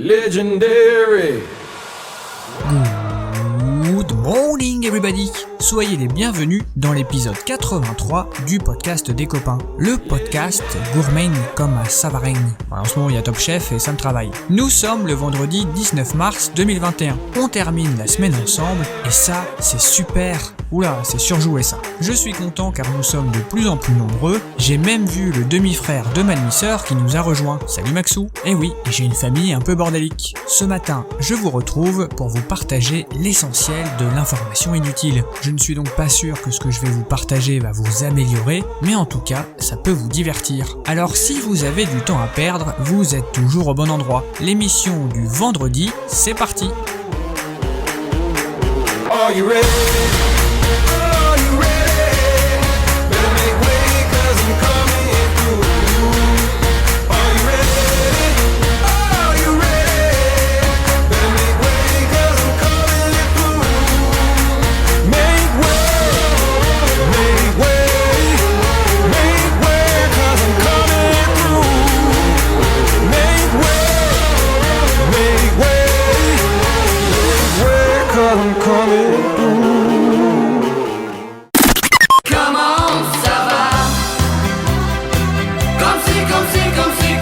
Legendary. Good morning everybody! Soyez les bienvenus dans l'épisode 83 du podcast des copains. Le podcast gourmet comme un Savarin. En ce moment il y a Top Chef et ça me travaille. Nous sommes le vendredi 19 mars 2021. On termine la semaine ensemble et ça c'est super. Oula, c'est surjoué ça. Je suis content car nous sommes de plus en plus nombreux. J'ai même vu le demi-frère de ma demi-sœur qui nous a rejoint. Salut Maxou. Eh oui, j'ai une famille un peu bordélique. Ce matin, je vous retrouve pour vous partager l'essentiel de l'information inutile. Je ne suis donc pas sûr que ce que je vais vous partager va vous améliorer, mais en tout cas, ça peut vous divertir. Alors si vous avez du temps à perdre, vous êtes toujours au bon endroit. L'émission du vendredi, c'est parti. Are you ready? Are you ready? Better make way 'cause I'm coming through. Are you ready? Are you ready? Better make way 'cause I'm coming through. Make way 'cause I'm coming through. Make way 'cause I'm coming through. Come on, ça va.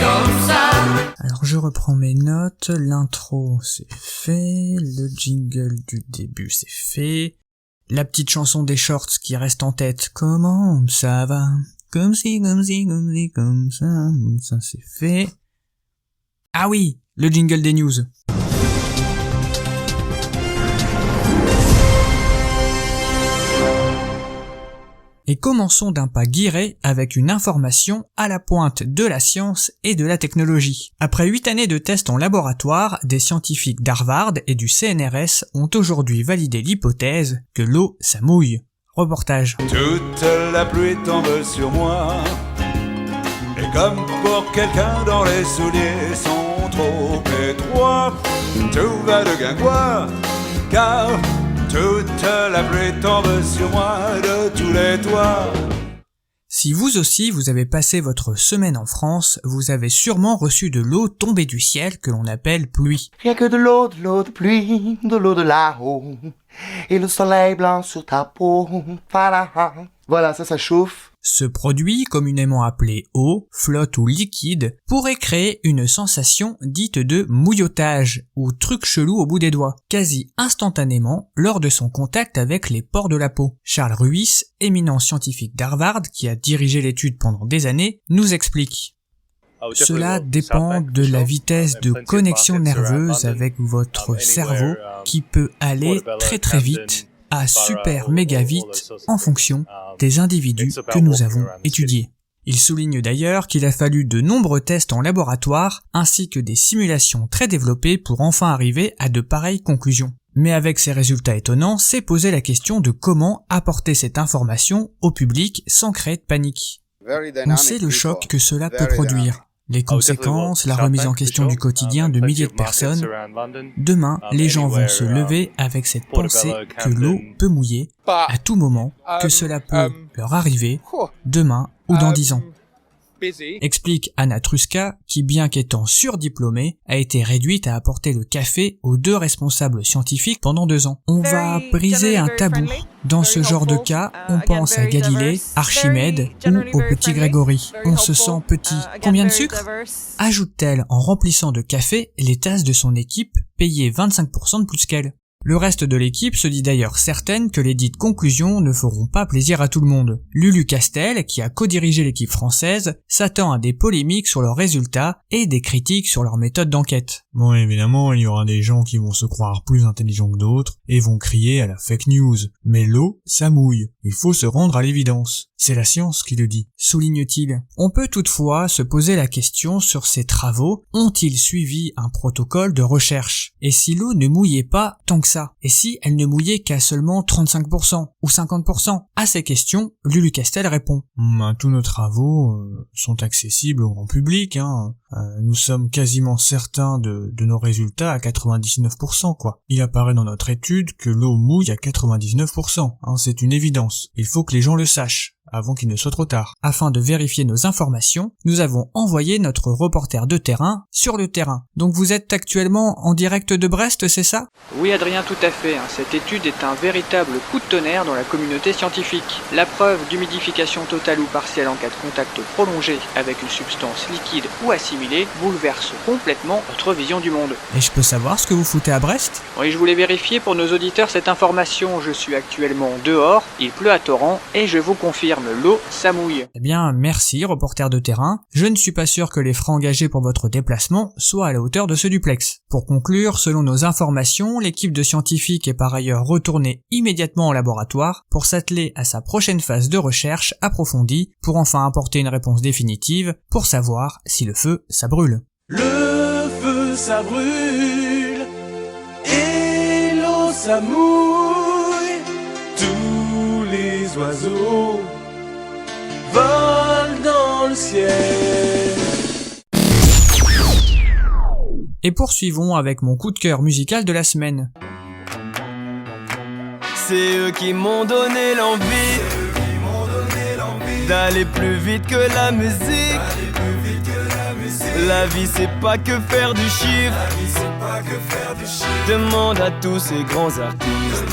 Comme ça. Alors je reprends mes notes, l'intro c'est fait, le jingle du début c'est fait, la petite chanson des shorts qui reste en tête, comment ça va, comme ça c'est fait. Ah oui, le jingle des news. Et commençons d'un pas guiré avec une information à la pointe de la science et de la technologie. Après 8 années de tests en laboratoire, des scientifiques d'Harvard et du CNRS ont aujourd'hui validé l'hypothèse que l'eau, ça mouille. Reportage. Toute la pluie tombe sur moi, et comme pour quelqu'un dont les souliers sont trop étroits, tout va de guingois, car toute la pluie tombe sur moi de tous les toits. Si vous aussi vous avez passé votre semaine en France, vous avez sûrement reçu de l'eau tombée du ciel que l'on appelle pluie. Rien que de l'eau de pluie, de l'eau de là-haut, et le soleil blanc sur ta peau. Voilà, ça chauffe. Ce produit, communément appelé eau, flotte ou liquide, pourrait créer une sensation dite de mouillotage, ou truc chelou au bout des doigts, quasi instantanément lors de son contact avec les pores de la peau. Charles Ruiz, éminent scientifique d'Harvard qui a dirigé l'étude pendant des années, nous explique. Cela dépend de la vitesse de connexion nerveuse avec votre cerveau qui peut aller très très vite à super méga vite en fonction des individus que nous avons étudiés. Il souligne d'ailleurs qu'il a fallu de nombreux tests en laboratoire ainsi que des simulations très développées pour enfin arriver à de pareilles conclusions. Mais avec ces résultats étonnants, s'est posé la question de comment apporter cette information au public sans créer de panique. On sait le choc que cela peut produire. Les conséquences, la remise en question du quotidien de milliers de personnes. Demain, les gens vont se lever avec cette pensée que l'eau peut mouiller à tout moment, que cela peut leur arriver demain ou dans 10 ans. Explique Anna Truska, qui bien qu'étant surdiplômée, a été réduite à apporter le café aux 2 responsables scientifiques pendant 2 ans. On va briser un tabou. Dans ce genre de cas, on pense à Galilée, Archimède ou au petit Grégory. On se sent petit. Combien de sucre ? Ajoute-t-elle en remplissant de café les tasses de son équipe, payées 25% de plus qu'elle. Le reste de l'équipe se dit d'ailleurs certaine que les dites conclusions ne feront pas plaisir à tout le monde. Lulu Castel, qui a co-dirigé l'équipe française, s'attend à des polémiques sur leurs résultats et des critiques sur leur méthode d'enquête. Bon, évidemment, il y aura des gens qui vont se croire plus intelligents que d'autres et vont crier à la fake news. Mais l'eau, ça mouille. Il faut se rendre à l'évidence. C'est la science qui le dit, souligne-t-il. On peut toutefois se poser la question sur ces travaux. Ont-ils suivi un protocole de recherche ? Et si l'eau ne mouillait pas tant que ça ? Et si elle ne mouillait qu'à seulement 35% ou 50% ? À ces questions, Lulu Castel répond. Tous nos travaux sont accessibles au grand public. Nous sommes quasiment certains de nos résultats à 99%, quoi. Il apparaît dans notre étude que l'eau mouille à 99%. C'est une évidence. Il faut que les gens le sachent. avant qu'il ne soit trop tard. Afin de vérifier nos informations, nous avons envoyé notre reporter de terrain sur le terrain. Donc vous êtes actuellement en direct de Brest, c'est ça ? Oui Adrien, tout à fait. Cette étude est un véritable coup de tonnerre dans la communauté scientifique. La preuve d'humidification totale ou partielle en cas de contact prolongé avec une substance liquide ou assimilée bouleverse complètement notre vision du monde. Et je peux savoir ce que vous foutez à Brest ? Oui, je voulais vérifier pour nos auditeurs cette information. Je suis actuellement dehors, il pleut à torrent et je vous confirme, l'eau, ça mouille. Eh bien, merci, reporter de terrain. Je ne suis pas sûr que les frais engagés pour votre déplacement soient à la hauteur de ceux du Plex. Pour conclure, selon nos informations, l'équipe de scientifiques est par ailleurs retournée immédiatement au laboratoire pour s'atteler à sa prochaine phase de recherche approfondie pour enfin apporter une réponse définitive pour savoir si le feu, ça brûle. Le feu ça brûle et l'eau ça mouille. Tous les oiseaux volent dans le ciel. Et poursuivons avec mon coup de cœur musical de la semaine. C'est eux qui m'ont donné l'envie d'aller plus vite que la musique. La vie c'est pas que faire du chiffre. Demande à tous ces grands artistes.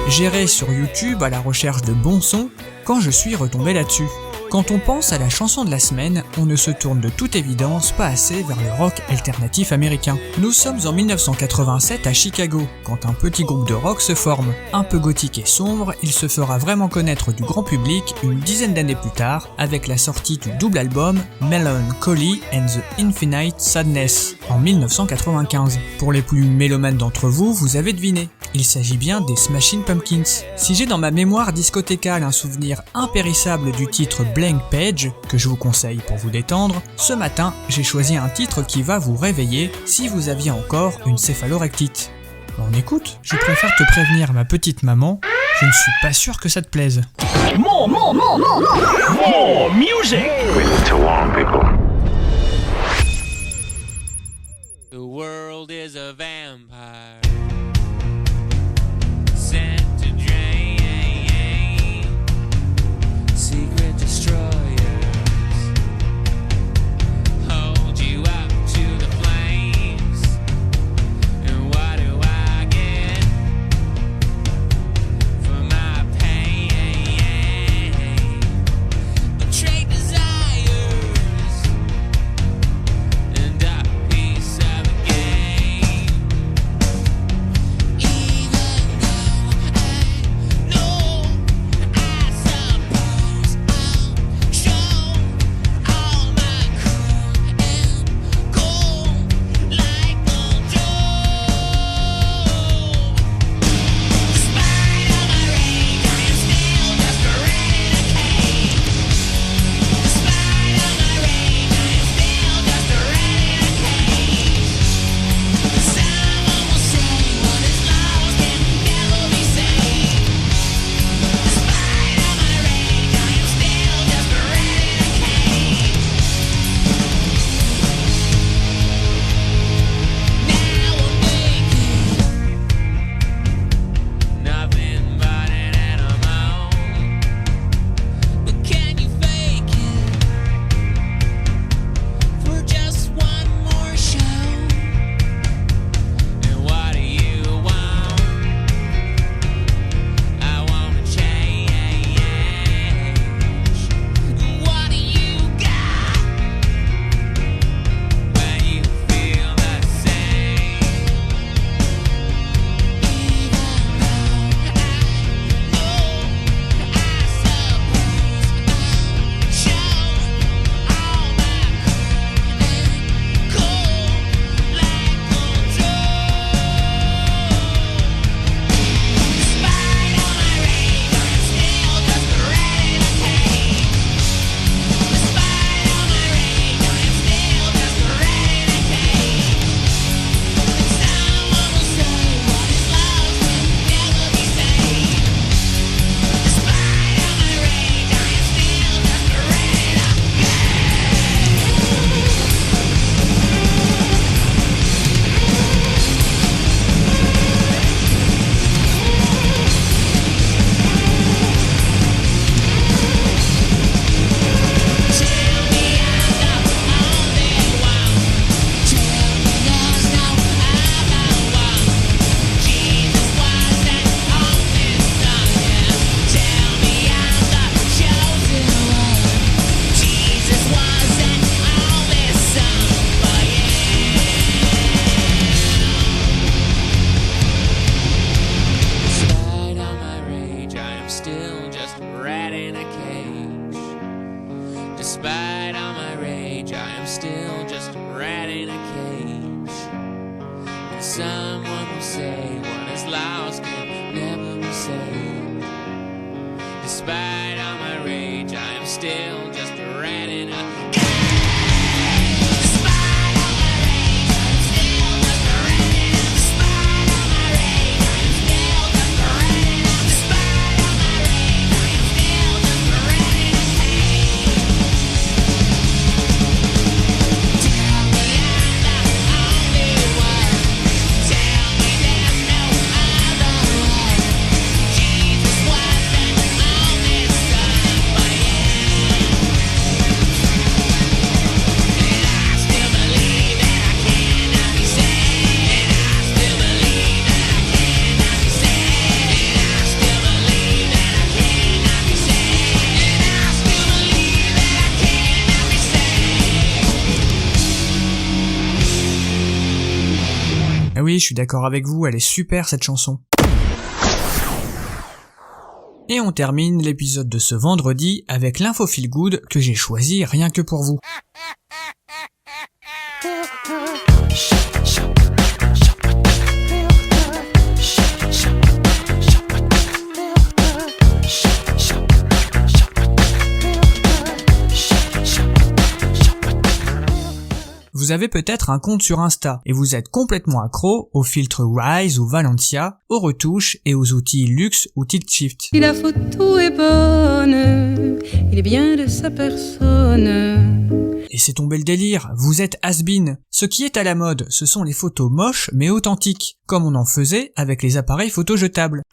J'errais sur YouTube à la recherche de bons sons quand je suis retombé là-dessus. Quand on pense à la chanson de la semaine, on ne se tourne de toute évidence pas assez vers le rock alternatif américain. Nous sommes en 1987 à Chicago, quand un petit groupe de rock se forme. Un peu gothique et sombre, il se fera vraiment connaître du grand public une dizaine d'années plus tard, avec la sortie du double album Melancholy and the Infinite Sadness, en 1995. Pour les plus mélomanes d'entre vous, vous avez deviné. Il s'agit bien des Smashing Pumpkins. Si j'ai dans ma mémoire discothécale un souvenir impérissable du titre Blank Page, que je vous conseille pour vous détendre, ce matin, j'ai choisi un titre qui va vous réveiller si vous aviez encore une céphalorectite. On écoute, je préfère te prévenir ma petite maman, je ne suis pas sûr que ça te plaise. More music. We need to warn people. The world is a vampire sent to drain secret destroyers hold you up to the flames. And what do I get for my pain? Betrayed desires still just a rat in a cage. Despite all my rage, I am still just a rat in a cage. And someone will say what is lost can never be saved. Despite all my rage, I am still just a rat in a cage. Despite all my rage, I am still just a rat in a Despite all my rage, I am still just a rat in a Despite all my rage, I am still just a rat in a cage. Tell me I'm the only one. Tell me there's no other one. Jesus was the only son for you. And I still believe that I cannot be saved. And I still believe that I cannot be saved. And I still believe that I cannot be saved. And I still believe that I cannot be saved. Ah oui, je suis d'accord avec vous, elle est super cette chanson. Et on termine l'épisode de ce vendredi avec l'info feel good que j'ai choisi rien que pour vous. Vous avez peut-être un compte sur Insta et vous êtes complètement accro aux filtres Rise ou Valencia, aux retouches et aux outils Luxe ou Tilt Shift. Si la photo est bonne, il est bien de sa personne. Laissez tomber le délire, vous êtes has-been. Ce qui est à la mode, ce sont les photos moches mais authentiques, comme on en faisait avec les appareils photo jetables.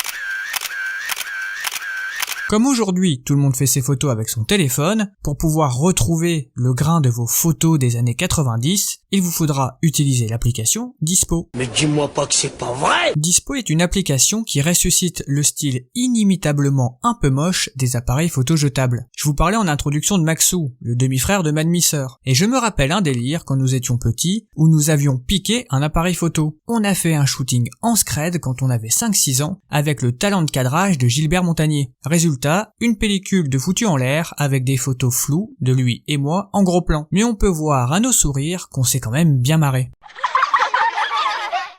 Comme aujourd'hui, tout le monde fait ses photos avec son téléphone, pour pouvoir retrouver le grain de vos photos des années 90, il vous faudra utiliser l'application Dispo. Mais dis-moi pas que c'est pas vrai! Dispo est une application qui ressuscite le style inimitablement un peu moche des appareils photo jetables. Je vous parlais en introduction de Maxou, le demi-frère de Mad Misser, et je me rappelle un délire quand nous étions petits, où nous avions piqué un appareil photo. On a fait un shooting en scred quand on avait 5-6 ans, avec le talent de cadrage de Gilbert Montagnier. Résultat, une pellicule de foutu en l'air avec des photos floues de lui et moi en gros plan. Mais on peut voir à nos sourires qu'on s'est quand même bien marré.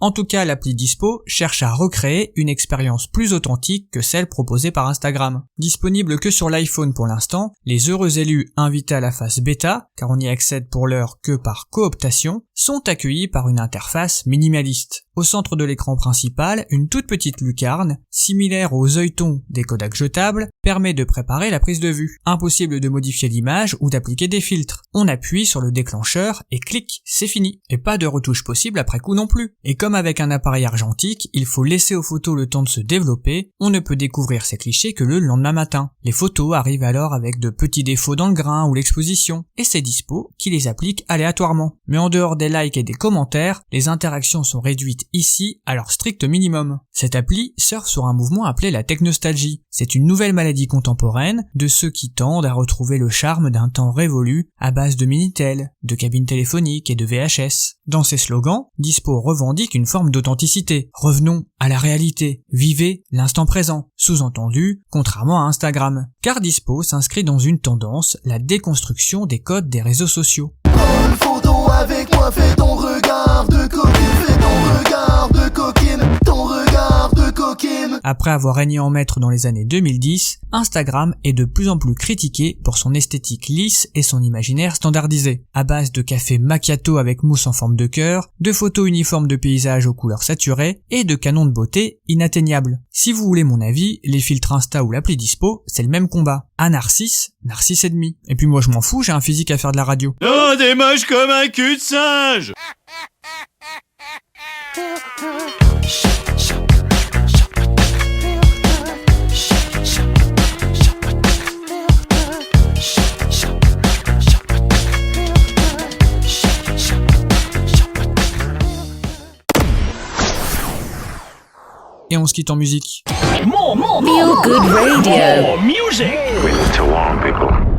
En tout cas, l'appli Dispo cherche à recréer une expérience plus authentique que celle proposée par Instagram. Disponible que sur l'iPhone pour l'instant, les heureux élus invités à la phase bêta, car on n'y accède pour l'heure que par cooptation, sont accueillis par une interface minimaliste. Au centre de l'écran principal, une toute petite lucarne, similaire aux œilletons des Kodak jetables, permet de préparer la prise de vue. Impossible de modifier l'image ou d'appliquer des filtres. On appuie sur le déclencheur et clic, c'est fini. Et pas de retouche possible après coup non plus. Et comme avec un appareil argentique, il faut laisser aux photos le temps de se développer, on ne peut découvrir ces clichés que le lendemain matin. Les photos arrivent alors avec de petits défauts dans le grain ou l'exposition, et c'est Dispo qui les applique aléatoirement. Mais en dehors des likes et des commentaires, les interactions sont réduites ici à leur strict minimum. Cette appli surfe sur un mouvement appelé la technostalgie. C'est une nouvelle maladie contemporaine de ceux qui tendent à retrouver le charme d'un temps révolu à base de Minitel, de cabines téléphoniques et de VHS. Dans ses slogans, Dispo revendique une forme d'authenticité. Revenons à la réalité. Vivez l'instant présent. Sous-entendu, contrairement à Instagram. Car Dispo s'inscrit dans une tendance, la déconstruction des codes des réseaux sociaux. Une photo avec moi, fais ton regard de coquine, fais ton regard de coquine, ton regard de coquine. Après avoir régné en maître dans les années 2010, Instagram est de plus en plus critiqué pour son esthétique lisse et son imaginaire standardisé. À base de café macchiato avec mousse en forme de cœur, de photos uniformes de paysages aux couleurs saturées et de canons de beauté inatteignables. Si vous voulez mon avis, les filtres Insta ou l'appli Dispo, c'est le même combat. À Narcisse, Narcisse et demi. Et puis moi je m'en fous, j'ai un physique à faire de la radio. Oh, des moches comme un cul de singe! Et on se quitte en musique. Feel Good Radio. We need to warn people.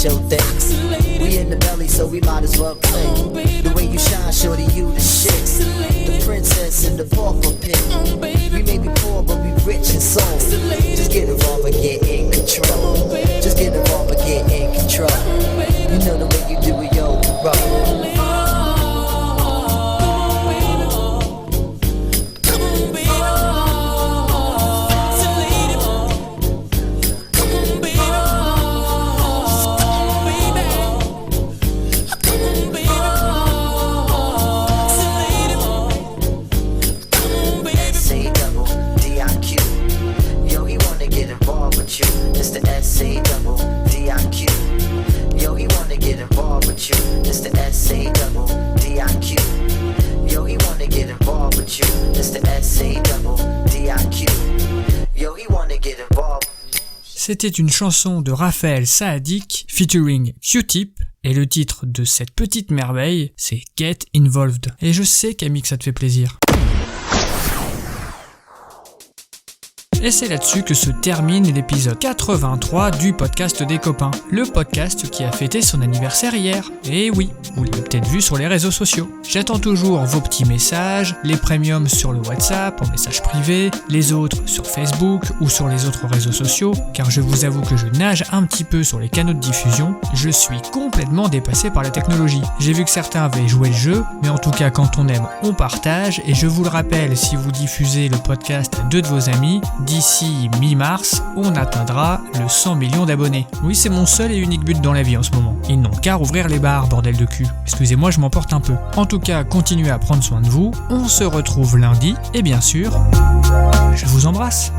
your things. We in the belly, so we might as well play. The way you shine, shorty, you the shit. The princess in the pauper pit. We may be poor, but we rich in soul. Just get involved and get in control. Just get involved and get in control. You know the way you do it, yo, bro. C'était une chanson de Raphaël Saadiq featuring Q-Tip et le titre de cette petite merveille, c'est Get Involved. Et je sais Camille que ça te fait plaisir. Et c'est là-dessus que se termine l'épisode 83 du podcast des copains. Le podcast qui a fêté son anniversaire hier. Et oui, vous l'avez peut-être vu sur les réseaux sociaux. J'attends toujours vos petits messages, les premiums sur le WhatsApp, en message privé, les autres sur Facebook ou sur les autres réseaux sociaux, car je vous avoue que je nage un petit peu sur les canaux de diffusion. Je suis complètement dépassé par la technologie. J'ai vu que certains avaient joué le jeu, mais en tout cas quand on aime, on partage. Et je vous le rappelle, si vous diffusez le podcast à 2 de vos amis, d'ici mi-mars, on atteindra le 100 millions d'abonnés. Oui, c'est mon seul et unique but dans la vie en ce moment. Ils n'ont qu'à rouvrir les bars, bordel de cul. Excusez-moi, je m'emporte un peu. En tout cas, continuez à prendre soin de vous. On se retrouve lundi, et bien sûr, je vous embrasse.